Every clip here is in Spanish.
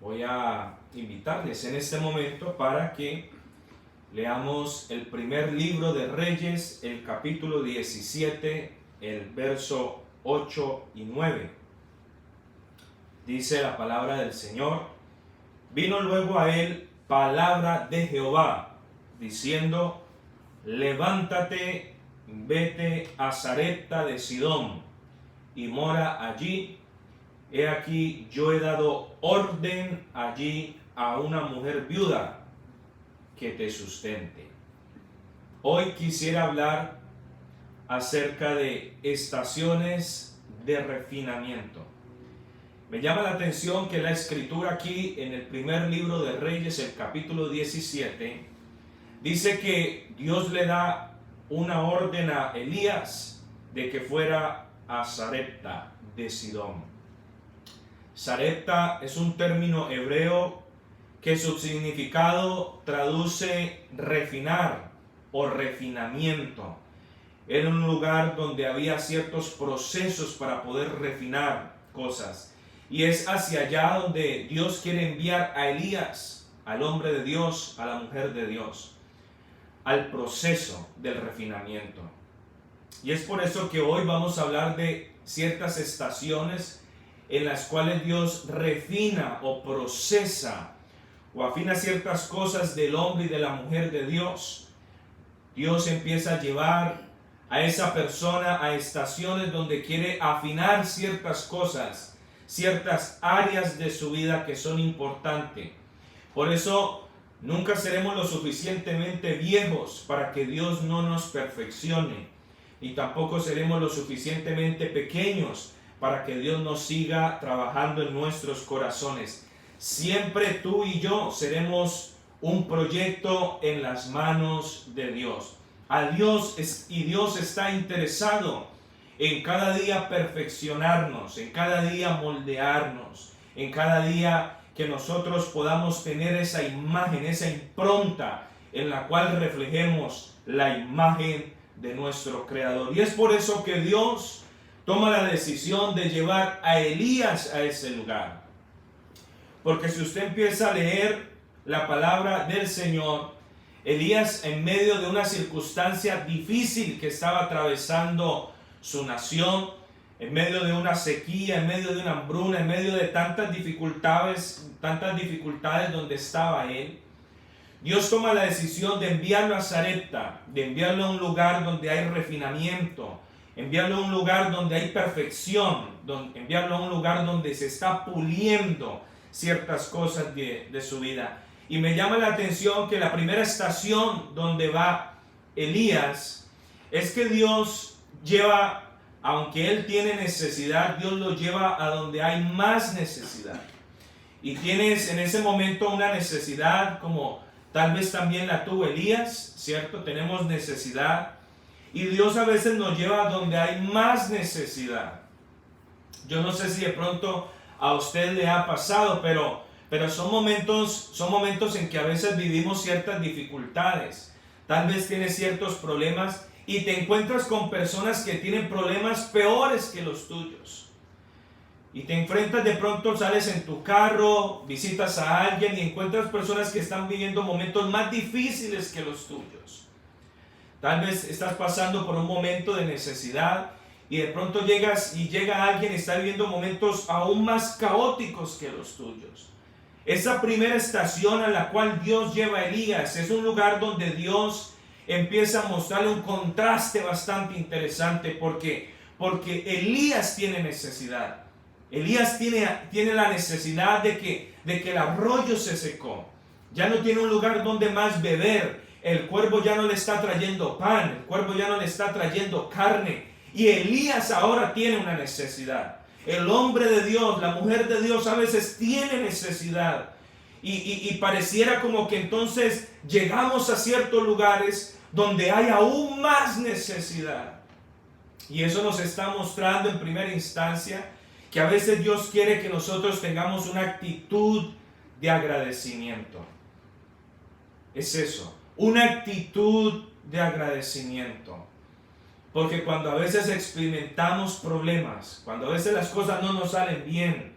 Voy a invitarles en este momento para que leamos el primer libro de Reyes, el capítulo 17, el verso 8 y 9. Dice la palabra del Señor: vino luego a él palabra de Jehová, diciendo: levántate, vete a Sarepta de Sidón, y mora allí. He aquí, yo he dado orden allí a una mujer viuda que te sustente. Hoy quisiera hablar acerca de estaciones de refinamiento. Me llama la atención que la escritura aquí en el primer libro de Reyes, el capítulo 17, dice que Dios le da una orden a Elías de que fuera a Sarepta de Sidón. Sarepta es un término hebreo que su significado traduce refinar o refinamiento. Era un lugar donde había ciertos procesos para poder refinar cosas. Y es hacia allá donde Dios quiere enviar a Elías, al hombre de Dios, a la mujer de Dios, al proceso del refinamiento. Y es por eso que hoy vamos a hablar de ciertas estaciones en las cuales Dios refina o procesa o afina ciertas cosas del hombre y de la mujer de Dios. Dios empieza a llevar a esa persona a estaciones donde quiere afinar ciertas cosas, ciertas áreas de su vida que son importantes. Por eso nunca seremos lo suficientemente viejos para que Dios no nos perfeccione, y tampoco seremos lo suficientemente pequeños para que Dios nos siga trabajando en nuestros corazones. Siempre tú y yo seremos un proyecto en las manos de Dios. Dios está interesado en cada día perfeccionarnos, en cada día moldearnos, en cada día que nosotros podamos tener esa imagen, esa impronta en la cual reflejemos la imagen de nuestro Creador. Y es por eso que Dios toma la decisión de llevar a Elías a ese lugar. Porque si usted empieza a leer la palabra del Señor, Elías, en medio de una circunstancia difícil que estaba atravesando su nación, en medio de una sequía, en medio de una hambruna, en medio de tantas dificultades donde estaba él, Dios toma la decisión de enviarlo a Sarepta, de enviarlo a un lugar donde hay refinamiento, enviarlo a un lugar donde hay perfección, enviarlo a un lugar donde se está puliendo ciertas cosas de su vida. Y me llama la atención que la primera estación donde va Elías es que Dios lleva, aunque él tiene necesidad, Dios lo lleva a donde hay más necesidad. Y tienes en ese momento una necesidad como tal vez también la tuvo Elías, ¿cierto? Tenemos necesidad. Y Dios a veces nos lleva a donde hay más necesidad. Yo no sé si de pronto a usted le ha pasado, pero son momentos en que a veces vivimos ciertas dificultades. Tal vez tienes ciertos problemas y te encuentras con personas que tienen problemas peores que los tuyos. Y te enfrentas, de pronto sales en tu carro, visitas a alguien y encuentras personas que están viviendo momentos más difíciles que los tuyos. Tal vez estás pasando por un momento de necesidad y de pronto llega alguien y está viviendo momentos aún más caóticos que los tuyos. Esa primera estación a la cual Dios lleva a Elías es un lugar donde Dios empieza a mostrarle un contraste bastante interesante porque Elías tiene necesidad. Elías tiene la necesidad de que el arroyo se secó. Ya no tiene un lugar donde más beber. El cuervo ya no le está trayendo pan, el cuervo ya no le está trayendo carne. Y Elías ahora tiene una necesidad. El hombre de Dios, la mujer de Dios a veces tiene necesidad. Y pareciera como que entonces llegamos a ciertos lugares donde hay aún más necesidad. Y eso nos está mostrando en primera instancia que a veces Dios quiere que nosotros tengamos una actitud de agradecimiento. Es eso. Una actitud de agradecimiento. Porque cuando a veces experimentamos problemas, cuando a veces las cosas no nos salen bien,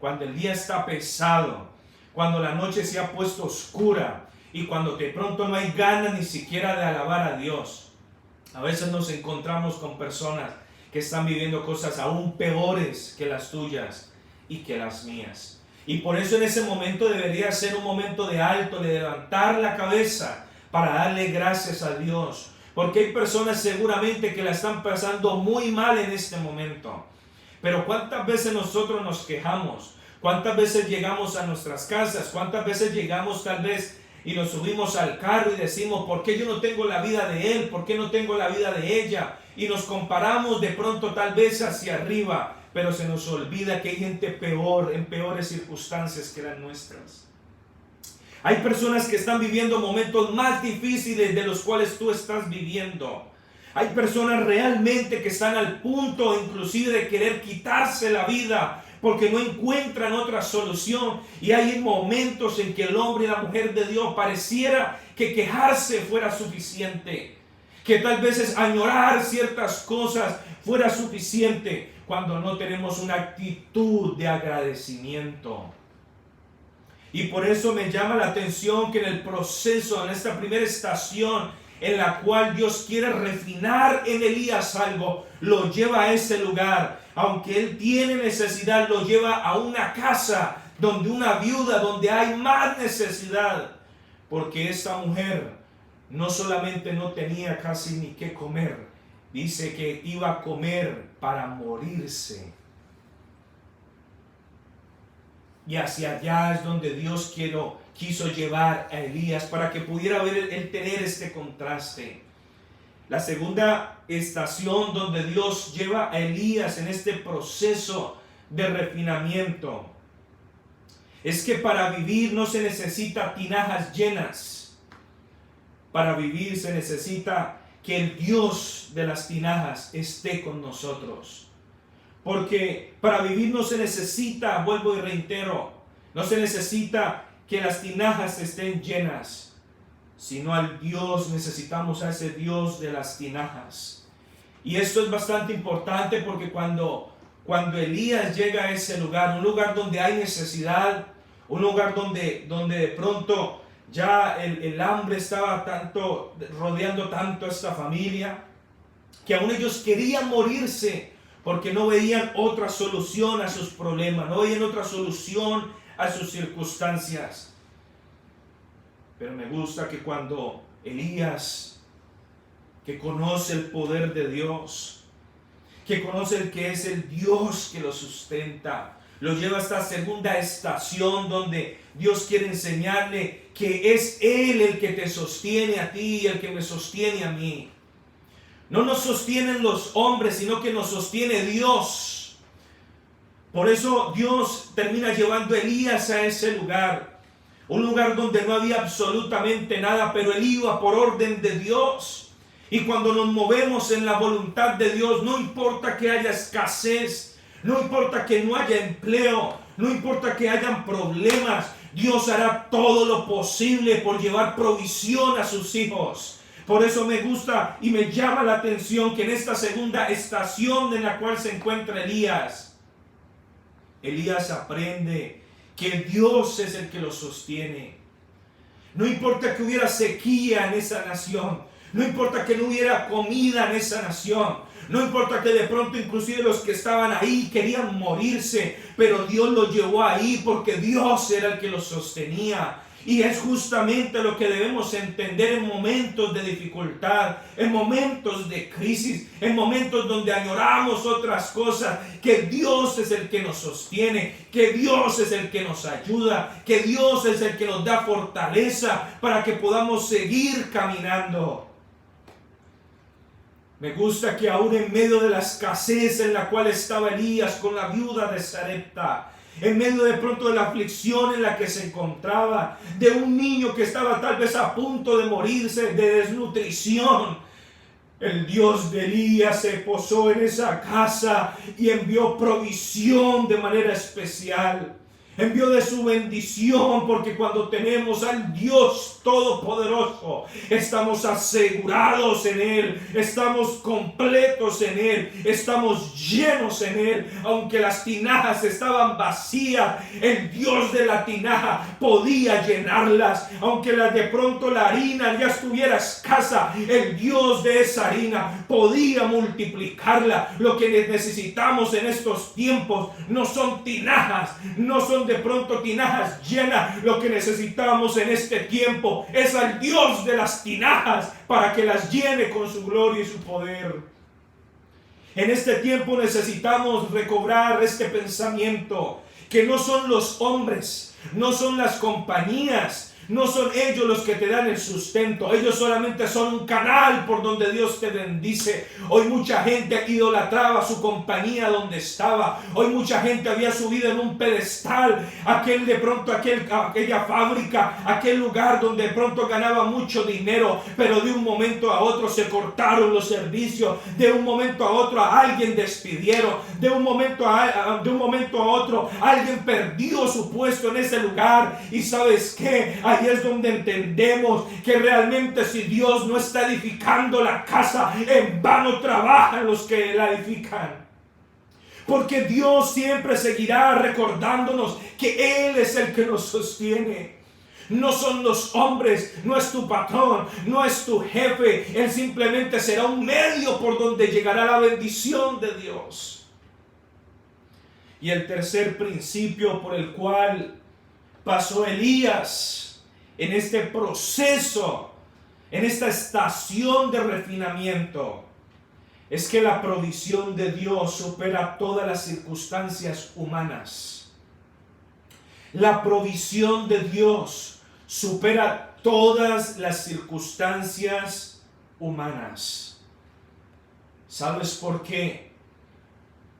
cuando el día está pesado, cuando la noche se ha puesto oscura y cuando de pronto no hay ganas ni siquiera de alabar a Dios. A veces nos encontramos con personas que están viviendo cosas aún peores que las tuyas y que las mías. Y por eso en ese momento debería ser un momento de alto, de levantar la cabeza para darle gracias a Dios. Porque hay personas seguramente que la están pasando muy mal en este momento. Pero ¿cuántas veces nosotros nos quejamos? ¿Cuántas veces llegamos a nuestras casas? ¿Cuántas veces llegamos tal vez y nos subimos al carro y decimos, ¿por qué yo no tengo la vida de él? ¿Por qué no tengo la vida de ella? Y nos comparamos de pronto tal vez hacia arriba, pero se nos olvida que hay gente peor, en peores circunstancias que las nuestras. Hay personas que están viviendo momentos más difíciles de los cuales tú estás viviendo. Hay personas realmente que están al punto inclusive de querer quitarse la vida porque no encuentran otra solución. Y hay momentos en que el hombre y la mujer de Dios pareciera que quejarse fuera suficiente, que tal vez añorar ciertas cosas fuera suficiente, cuando no tenemos una actitud de agradecimiento. Y por eso me llama la atención que en el proceso, en esta primera estación en la cual Dios quiere refinar en Elías algo, lo lleva a ese lugar. Aunque él tiene necesidad, lo lleva a una casa donde una viuda, donde hay más necesidad. Porque esta mujer no solamente no tenía casi ni qué comer, dice que iba a comer para morirse. Y hacia allá es donde Dios quiso llevar a Elías para que pudiera ver él tener este contraste. La segunda estación donde Dios lleva a Elías en este proceso de refinamiento es que para vivir no se necesita tinajas llenas. Para vivir se necesita que el Dios de las tinajas esté con nosotros. Porque para vivir no se necesita, vuelvo y reitero, no se necesita que las tinajas estén llenas, sino al Dios, necesitamos a ese Dios de las tinajas. Y esto es bastante importante porque cuando Elías llega a ese lugar, un lugar donde hay necesidad, un lugar donde de pronto ya el hambre estaba rodeando tanto a esta familia, que aún ellos querían morirse porque no veían otra solución a sus problemas, no veían otra solución a sus circunstancias. Pero me gusta que cuando Elías, que conoce el poder de Dios, que conoce el que es el Dios que lo sustenta, lo lleva a esta segunda estación donde Dios quiere enseñarle que es Él el que te sostiene a ti y el que me sostiene a mí. No nos sostienen los hombres, sino que nos sostiene Dios. Por eso Dios termina llevando a Elías a ese lugar. Un lugar donde no había absolutamente nada, pero él iba por orden de Dios. Y cuando nos movemos en la voluntad de Dios, no importa que haya escasez, no importa que no haya empleo, no importa que hayan problemas, Dios hará todo lo posible por llevar provisión a sus hijos. Por eso me gusta y me llama la atención que en esta segunda estación en la cual se encuentra Elías aprende que Dios es el que lo sostiene. No importa que hubiera sequía en esa nación, no importa que no hubiera comida en esa nación, no importa que de pronto inclusive los que estaban ahí querían morirse, pero Dios los llevó ahí porque Dios era el que los sostenía. Y es justamente lo que debemos entender en momentos de dificultad, en momentos de crisis, en momentos donde añoramos otras cosas, que Dios es el que nos sostiene, que Dios es el que nos ayuda, que Dios es el que nos da fortaleza para que podamos seguir caminando. Me gusta que aún en medio de la escasez en la cual estaba Elías con la viuda de Sarepta, en medio de pronto de la aflicción en la que se encontraba, de un niño que estaba tal vez a punto de morirse de desnutrición, el Dios de Elías se posó en esa casa y envió provisión de manera especial. Envió de su bendición, porque cuando tenemos al Dios Todopoderoso, estamos asegurados en Él, estamos completos en Él, estamos llenos en Él. Aunque las tinajas estaban vacías, el Dios de la tinaja podía llenarlas. Aunque de pronto la harina ya estuviera escasa, el Dios de esa harina podía multiplicarla. Lo que necesitamos en estos tiempos no son tinajas, no son de pronto tinajas llenas. Lo que necesitamos en este tiempo es al Dios de las tinajas para que las llene con su gloria y su poder. En este tiempo necesitamos recobrar este pensamiento, que no son los hombres, no son las compañías, no son ellos los que te dan el sustento. Ellos solamente son un canal por donde Dios te bendice. Hoy mucha gente idolatraba su compañía donde estaba. Hoy mucha gente había subido en un pedestal aquella fábrica, aquel lugar donde de pronto ganaba mucho dinero, pero de un momento a otro se cortaron los servicios. De un momento a otro a alguien despidieron. De un momento a otro alguien perdió su puesto en ese lugar. Y ¿sabes qué? Ahí es donde entendemos que realmente si Dios no está edificando la casa, en vano trabajan los que la edifican. Porque Dios siempre seguirá recordándonos que Él es el que nos sostiene. No son los hombres, no es tu patrón, no es tu jefe. Él simplemente será un medio por donde llegará la bendición de Dios. Y el tercer principio por el cual pasó Elías en este proceso, en esta estación de refinamiento, es que la provisión de Dios supera todas las circunstancias humanas. La provisión de Dios supera todas las circunstancias humanas. ¿Sabes por qué?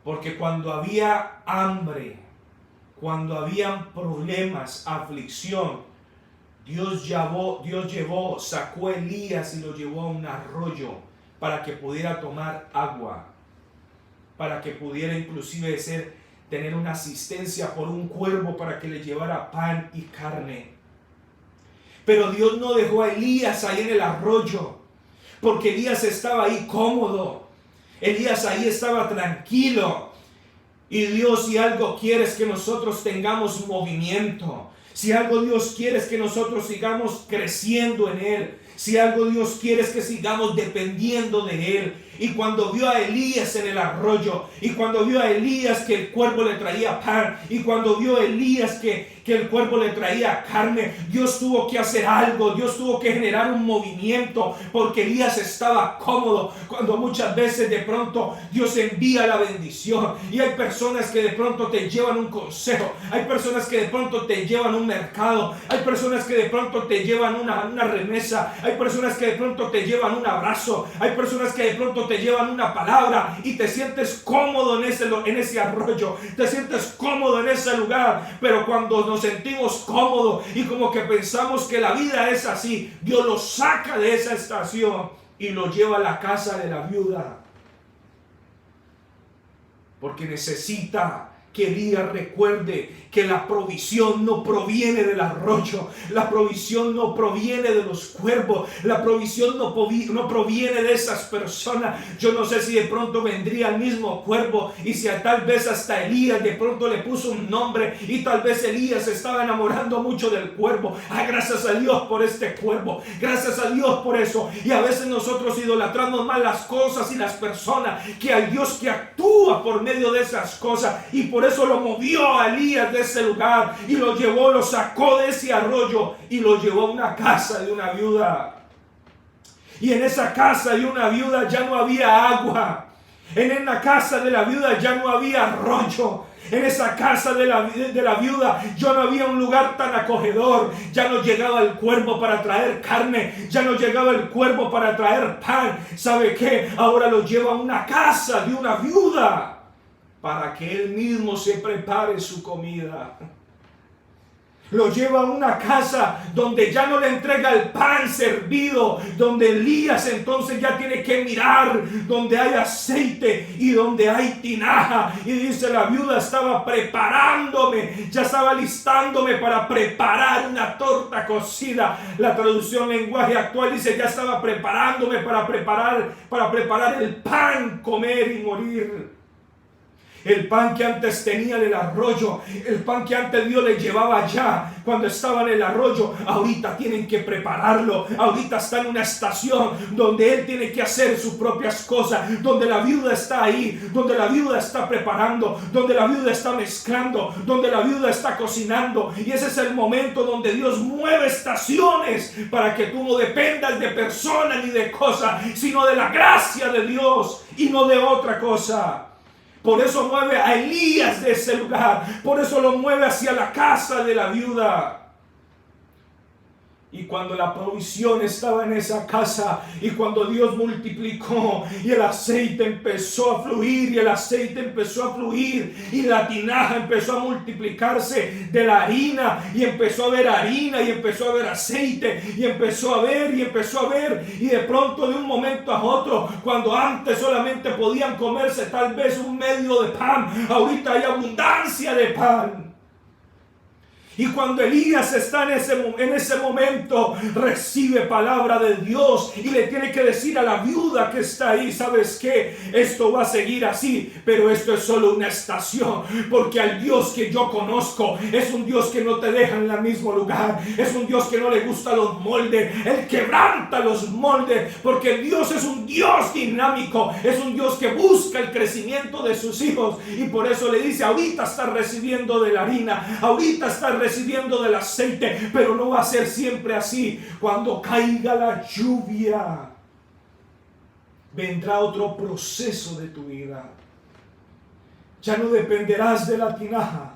Porque cuando había hambre, cuando habían problemas, aflicción, Dios sacó a Elías y lo llevó a un arroyo para que pudiera tomar agua, para que pudiera inclusive tener una asistencia por un cuervo para que le llevara pan y carne. Pero Dios no dejó a Elías ahí en el arroyo, porque Elías estaba ahí cómodo, Elías ahí estaba tranquilo. Y Dios, si algo quiere es que nosotros tengamos movimiento. Si algo Dios quiere es que nosotros sigamos creciendo en Él. Si algo Dios quiere es que sigamos dependiendo de Él. Y cuando vio a Elías en el arroyo, y cuando vio a Elías que el cuervo le traía pan, y cuando vio a Elías que el cuervo le traía carne, Dios tuvo que hacer algo, Dios tuvo que generar un movimiento, porque Elías estaba cómodo. Cuando muchas veces de pronto Dios envía la bendición, y hay personas que de pronto te llevan un consejo, hay personas que de pronto te llevan un mercado, hay personas que de pronto te llevan una remesa, hay personas que de pronto te llevan un abrazo, hay personas que de pronto te llevan una palabra y te sientes cómodo en ese arroyo, te sientes cómodo en ese lugar. Pero cuando nos sentimos cómodos y como que pensamos que la vida es así, Dios lo saca de esa estación y lo lleva a la casa de la viuda, porque necesita que Elías recuerde que la provisión no proviene del arroyo, la provisión no proviene de los cuervos, la provisión no proviene de esas personas. Yo no sé si de pronto vendría el mismo cuervo y si tal vez hasta Elías de pronto le puso un nombre y tal vez Elías se estaba enamorando mucho del cuervo. Gracias a Dios por este cuervo, gracias a Dios por eso. Y a veces nosotros idolatramos más las cosas y las personas que al Dios que actúa por medio de esas cosas. Y por eso lo movió a Elías de ese lugar y lo sacó de ese arroyo y lo llevó a una casa de una viuda. Y en esa casa de una viuda ya no había agua. En la casa de la viuda ya no había arroyo. En esa casa de la viuda ya no había un lugar tan acogedor. Ya no llegaba el cuervo para traer carne, ya no llegaba el cuervo para traer pan. ¿Sabe qué? Ahora lo lleva a una casa de una viuda para que él mismo se prepare su comida. lo lleva a una casa donde ya no le entrega el pan servido, donde Elías entonces ya tiene que mirar donde hay aceite y donde hay tinaja. Y dice, la viuda estaba preparándome, ya estaba listándome para preparar una torta cocida. La traducción lenguaje actual dice, ya estaba preparándome para preparar el pan, comer y morir. El pan que antes tenía en el arroyo, el pan que antes Dios le llevaba allá cuando estaba en el arroyo, ahorita tienen que prepararlo. Ahorita está en una estación donde él tiene que hacer sus propias cosas, donde la viuda está ahí, donde la viuda está preparando, donde la viuda está mezclando, donde la viuda está cocinando. Y ese es el momento donde Dios mueve estaciones para que tú no dependas de personas ni de cosas, sino de la gracia de Dios y no de otra cosa. Por eso mueve a Elías de ese lugar. Por eso lo mueve hacia la casa de la viuda. Y cuando la provisión estaba en esa casa, y cuando Dios multiplicó, y el aceite empezó a fluir, y el aceite empezó a fluir, y la tinaja empezó a multiplicarse de la harina, y empezó a haber harina, y empezó a haber aceite, y empezó a ver, y de pronto de un momento a otro, cuando antes solamente podían comerse tal vez un medio de pan, ahorita hay abundancia de pan. Y cuando Elías está en ese momento, recibe palabra de Dios y le tiene que decir a la viuda que está ahí, ¿sabes qué? Esto va a seguir así, pero esto es solo una estación, porque al Dios que yo conozco es un Dios que no te deja en el mismo lugar, es un Dios que no le gusta los moldes, Él quebranta los moldes, porque Dios es un Dios dinámico, es un Dios que busca el crecimiento de sus hijos, y por eso le dice, ahorita estás recibiendo de la harina, ahorita estás recibiendo del aceite, pero no va a ser siempre así. Cuando caiga la lluvia, vendrá otro proceso de tu vida. Ya no dependerás de la tinaja,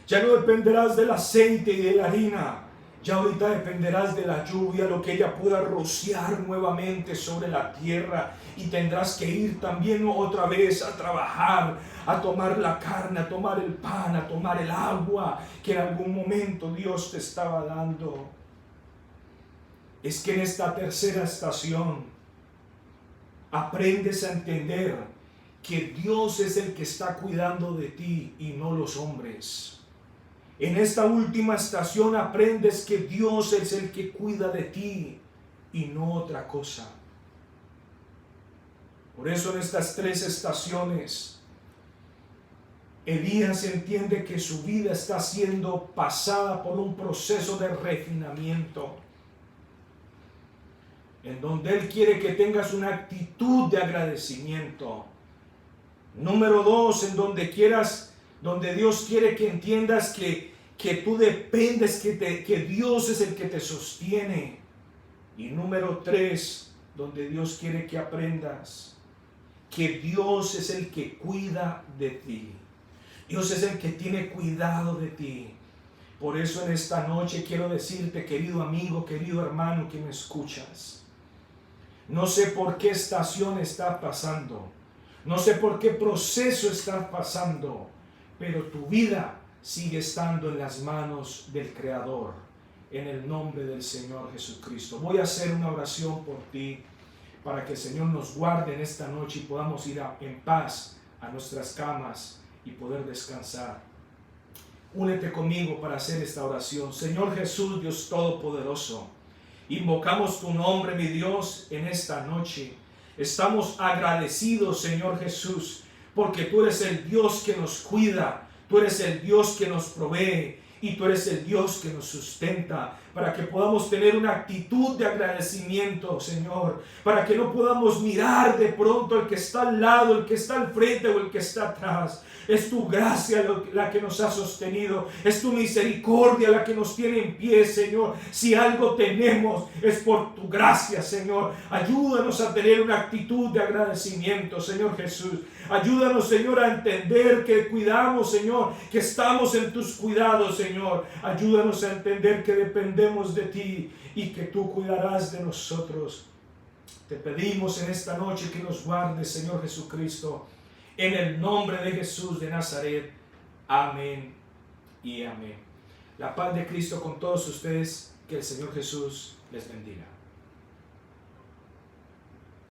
ya no dependerás del aceite y de la harina. Ya ahorita dependerás de la lluvia, lo que ella pueda rociar nuevamente sobre la tierra, y tendrás que ir también otra vez a trabajar, a tomar la carne, a tomar el pan, a tomar el agua que en algún momento Dios te estaba dando. Es que en esta tercera estación aprendes a entender que Dios es el que está cuidando de ti y no los hombres. En esta última estación aprendes que Dios es el que cuida de ti y no otra cosa. Por eso en estas tres estaciones, Elías entiende que su vida está siendo pasada por un proceso de refinamiento, en donde Él quiere que tengas una actitud de agradecimiento. Número 2, en donde Dios quiere que entiendas que tú dependes, que Dios es el que te sostiene. Y número 3, donde Dios quiere que aprendas que Dios es el que cuida de ti. Dios es el que tiene cuidado de ti. Por eso en esta noche quiero decirte, querido amigo, querido hermano que me escuchas, no sé por qué estación estás pasando, no sé por qué proceso estás pasando, pero tu vida sigue estando en las manos del Creador, en el nombre del Señor Jesucristo. Voy a hacer una oración por ti, para que el Señor nos guarde en esta noche y podamos ir en paz a nuestras camas y poder descansar. Únete conmigo para hacer esta oración. Señor Jesús, Dios Todopoderoso, invocamos tu nombre, mi Dios, en esta noche. Estamos agradecidos, Señor Jesús, porque tú eres el Dios que nos cuida, tú eres el Dios que nos provee y tú eres el Dios que nos sustenta, para que podamos tener una actitud de agradecimiento, Señor, para que no podamos mirar de pronto el que está al lado, el que está al frente o el que está atrás. Es tu gracia la que nos ha sostenido, es tu misericordia la que nos tiene en pie, Señor. Si algo tenemos es por tu gracia, Señor. Ayúdanos a tener una actitud de agradecimiento, Señor Jesús. Ayúdanos, Señor, a entender que cuidamos, Señor, que estamos en tus cuidados, Señor. Ayúdanos a entender que dependemos de ti y que tú cuidarás de nosotros. Te pedimos en esta noche que nos guardes, Señor Jesucristo, en el nombre de Jesús de Nazaret. Amén y amén. La paz de Cristo con todos ustedes. Que el Señor Jesús les bendiga.